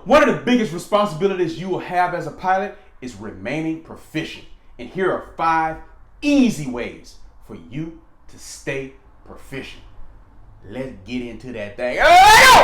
One of the biggest responsibilities you will have as a pilot is remaining proficient. And here are 5 easy ways for you to stay proficient. Let's get into that thing.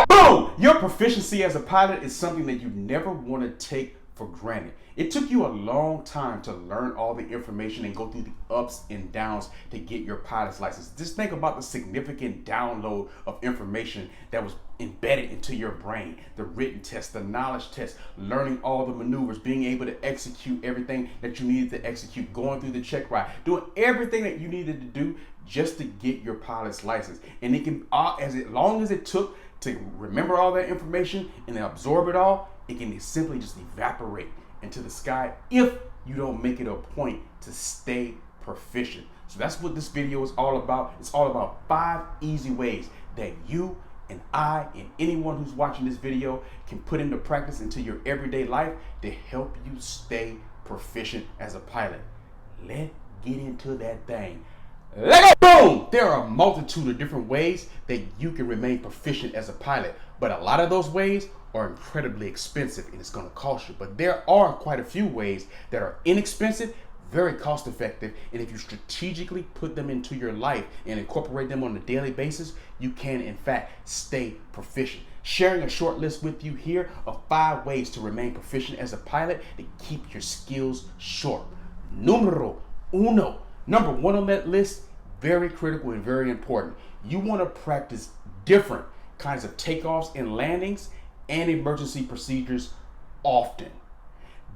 Boom! Your proficiency as a pilot is something that you never want to take for granted. It took you a long time to learn all the information and go through the ups and downs to get your pilot's license. Just think about the significant download of information that was embedded into your brain. The written test, the knowledge test, learning all the maneuvers, being able to execute everything that you needed to execute, going through the check ride, doing everything that you needed to do just to get your pilot's license. And it can, as long as it took to remember all that information and then absorb it all, it can simply just evaporate into the sky if you don't make it a point to stay proficient. So that's what this video is all about. It's all about 5 easy ways that you and I and anyone who's watching this video can put into practice into your everyday life to help you stay proficient as a pilot. Let's get into that thing. Let go! Boom! There are a multitude of different ways that you can remain proficient as a pilot, but a lot of those ways are incredibly expensive and it's going to cost you. But there are quite a few ways that are inexpensive, very cost effective, and if you strategically put them into your life and incorporate them on a daily basis, you can in fact stay proficient. Sharing a short list with you here of 5 ways to remain proficient as a pilot to keep your skills sharp. Numero uno. Number 1 on that list, very critical and very important. You want to practice different kinds of takeoffs and landings and emergency procedures often.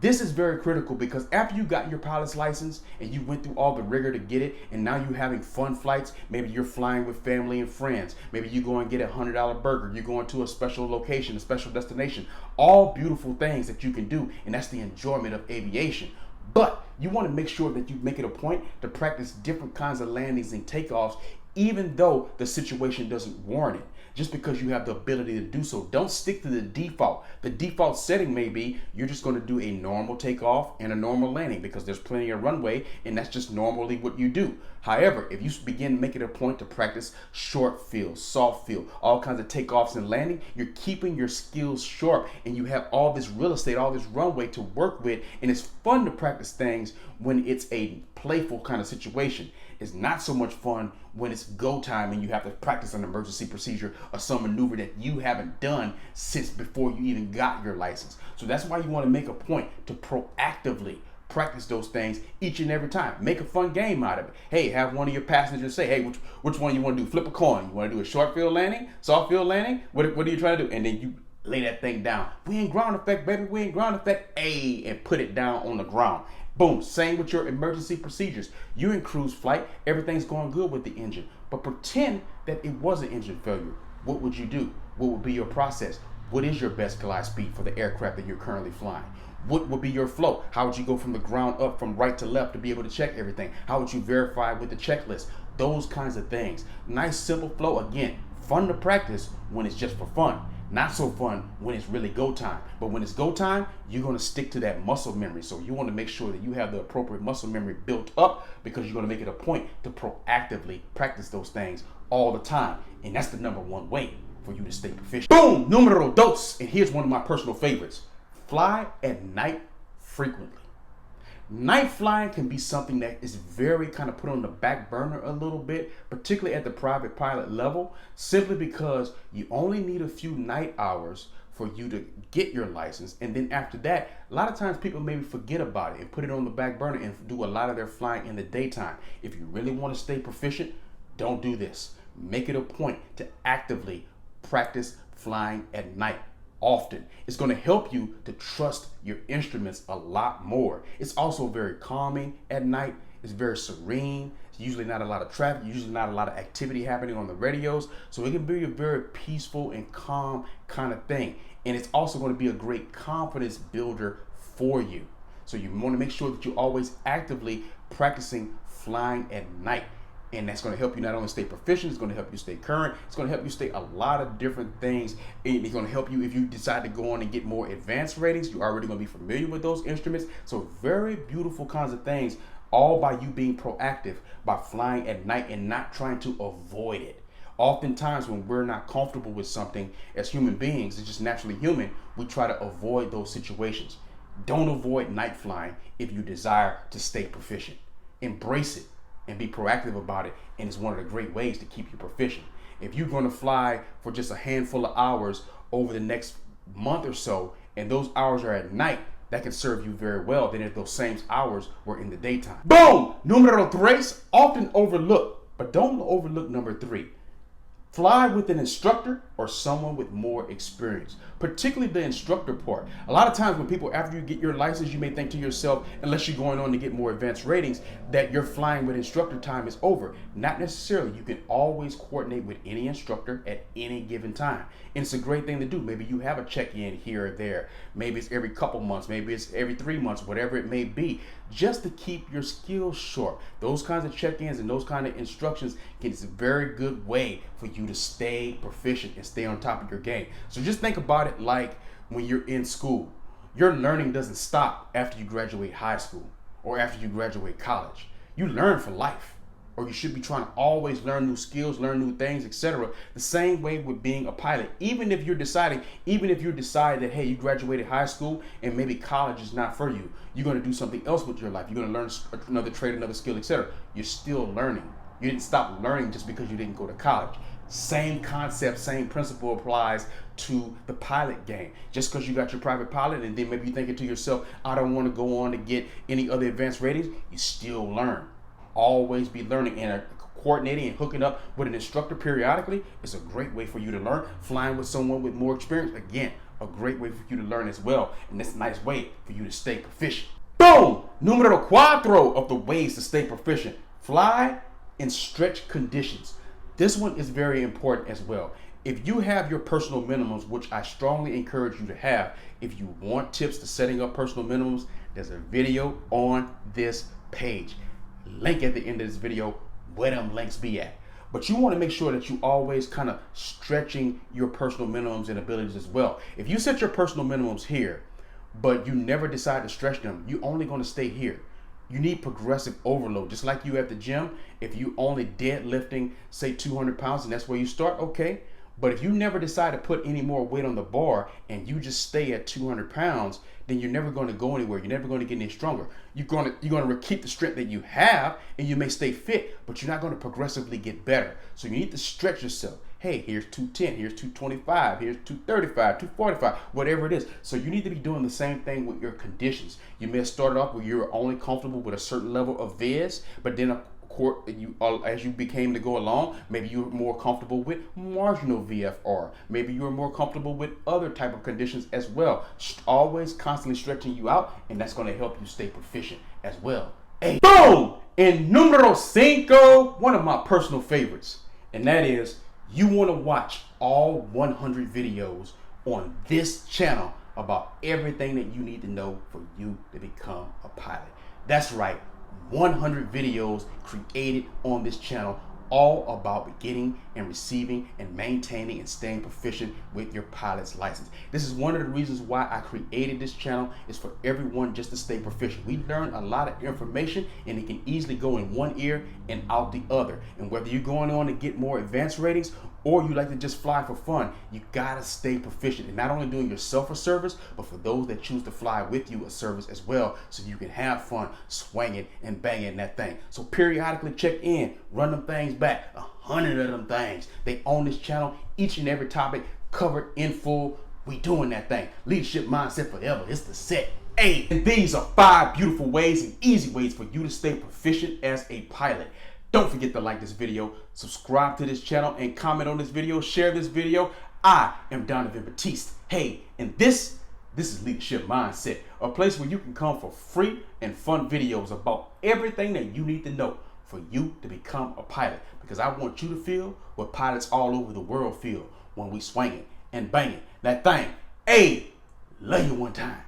This is very critical because after you got your pilot's license and you went through all the rigor to get it, and now you're having fun flights, maybe you're flying with family and friends, maybe you go and get a $100 burger, you're going to a special location, a special destination, all beautiful things that you can do, and that's the enjoyment of aviation. But you want to make sure that you make it a point to practice different kinds of landings and takeoffs, even though the situation doesn't warrant it. Just because you have the ability to do so, don't stick to the default. The default setting may be you're just going to do a normal takeoff and a normal landing because there's plenty of runway and that's just normally what you do. However, if you begin to make it a point to practice short field, soft field, all kinds of takeoffs and landing, you're keeping your skills sharp and you have all this real estate, all this runway to work with, and it's fun to practice things when it's a playful kind of situation. It's not so much fun when it's go time and you have to practice an emergency procedure or some maneuver that you haven't done since before you even got your license. So that's why you want to make a point to proactively practice those things each and every time. Make a fun game out of it. Hey, have one of your passengers say, hey, which one you want to do? Flip a coin. You want to do a short field landing, soft field landing? What are you trying to do? And then you lay that thing down. We in ground effect, baby. We in ground effect. Hey, and put it down on the ground. Boom. Same with your emergency procedures. You're in cruise flight. Everything's going good with the engine. But pretend that it was an engine failure. What would you do? What would be your process? What is your best glide speed for the aircraft that you're currently flying? What would be your flow? How would you go from the ground up, from right to left to be able to check everything? How would you verify with the checklist? Those kinds of things. Nice, simple flow. Again, fun to practice when it's just for fun. Not so fun when it's really go time. But when it's go time, you're going to stick to that muscle memory. So you want to make sure that you have the appropriate muscle memory built up because you're going to make it a point to proactively practice those things all the time. And that's the number 1 way for you to stay proficient. Boom! Numero dos. And here's one of my personal favorites. Fly at night frequently. Night flying can be something that is very kind of put on the back burner a little bit, particularly at the private pilot level, simply because you only need a few night hours for you to get your license. And then after that, a lot of times people maybe forget about it and put it on the back burner and do a lot of their flying in the daytime. If you really want to stay proficient, don't do this. Make it a point to actively practice flying at night. Often. It's going to help you to trust your instruments a lot more. It's also very calming at night. It's very serene. It's usually not a lot of traffic, usually not a lot of activity happening on the radios. So it can be a very peaceful and calm kind of thing. And it's also going to be a great confidence builder for you. So you want to make sure that you're always actively practicing flying at night. And that's going to help you not only stay proficient, it's going to help you stay current, it's going to help you stay a lot of different things. It's going to help you if you decide to go on and get more advanced ratings. You're already going to be familiar with those instruments. So very beautiful kinds of things, all by you being proactive, by flying at night and not trying to avoid it. Oftentimes when we're not comfortable with something as human beings, it's just naturally human, we try to avoid those situations. Don't avoid night flying if you desire to stay proficient. Embrace it and be proactive about it, and it's one of the great ways to keep you proficient. If you're going to fly for just a handful of hours over the next month or so, and those hours are at night, that can serve you very well than if those same hours were in the daytime. Boom! Numero tres, often overlooked, but don't overlook number 3. Fly with an instructor or someone with more experience, particularly the instructor part. A lot of times when people, after you get your license, you may think to yourself, unless you're going on to get more advanced ratings, that your flying with instructor time is over. Not necessarily. You can always coordinate with any instructor at any given time. And it's a great thing to do. Maybe you have a check-in here or there. Maybe it's every couple months. Maybe it's every 3 months, whatever it may be, just to keep your skills sharp. Those kinds of check-ins and those kind of instructions is a very good way for you to stay proficient and stay on top of your game. So just think about it like when you're in school. Your learning doesn't stop after you graduate high school or after you graduate college. You learn for life, or you should be trying to always learn new skills, learn new things, etc. The same way with being a pilot. Even if you decide that, hey, you graduated high school and maybe college is not for you, you're going to do something else with your life. You're going to learn another trade, another skill, etc. You're still learning. You didn't stop learning just because you didn't go to college. Same concept, same principle applies to the pilot game. Just because you got your private pilot and then maybe you're thinking to yourself, I don't want to go on to get any other advanced ratings, you still learn. Always be learning, and coordinating and hooking up with an instructor periodically is a great way for you to learn. Flying with someone with more experience, again, a great way for you to learn as well. And it's a nice way for you to stay proficient. Boom! Numero cuatro of the ways to stay proficient. Fly in stretch conditions. This one is very important as well. If you have your personal minimums, which I strongly encourage you to have, if you want tips to setting up personal minimums, there's a video on this page. Link at the end of this video, where them links be at. But you want to make sure that you always kind of stretching your personal minimums and abilities as well. If you set your personal minimums here, but you never decide to stretch them, you're only going to stay here. You need progressive overload. Just like you at the gym, if you only deadlifting, say 200 pounds, and that's where you start, okay. But if you never decide to put any more weight on the bar and you just stay at 200 pounds, then you're never going to go anywhere. You're never going to get any stronger. You're going to keep the strength that you have, and you may stay fit, but you're not going to progressively get better. So you need to stretch yourself. Hey, here's 210, here's 225, here's 235, 245, whatever it is. So you need to be doing the same thing with your conditions. You may have started off where you're only comfortable with a certain level of viz, but then as you became to go along, maybe you were more comfortable with marginal VFR. Maybe you were more comfortable with other type of conditions as well. Always constantly stretching you out, and that's going to help you stay proficient as well. Hey, boom! And numero cinco, one of my personal favorites, and that is you want to watch all 100 videos on this channel about everything that you need to know for you to become a pilot. That's right. 100 videos created on this channel, all about beginning and receiving and maintaining and staying proficient with your pilot's license. This is one of the reasons why I created this channel, is for everyone just to stay proficient. We learn a lot of information, and it can easily go in one ear and out the other. And whether you're going on to get more advanced ratings or you like to just fly for fun, you gotta stay proficient, and not only doing yourself a service, but for those that choose to fly with you a service as well, so you can have fun swinging and banging that thing. So periodically check in, run them things back, 100 of them things. They own this channel, each and every topic covered in full. We doing that thing. Leadership mindset forever. It's the set. Hey, and these are 5 beautiful ways and easy ways for you to stay proficient as a pilot. Don't forget to like this video, subscribe to this channel, and comment on this video, share this video. I am Donovan Batiste. Hey, and this is Leadership Mindset, a place where you can come for free and fun videos about everything that you need to know for you to become a pilot. Because I want you to feel what pilots all over the world feel when we swinging and banging that thing. Hey, love you one time.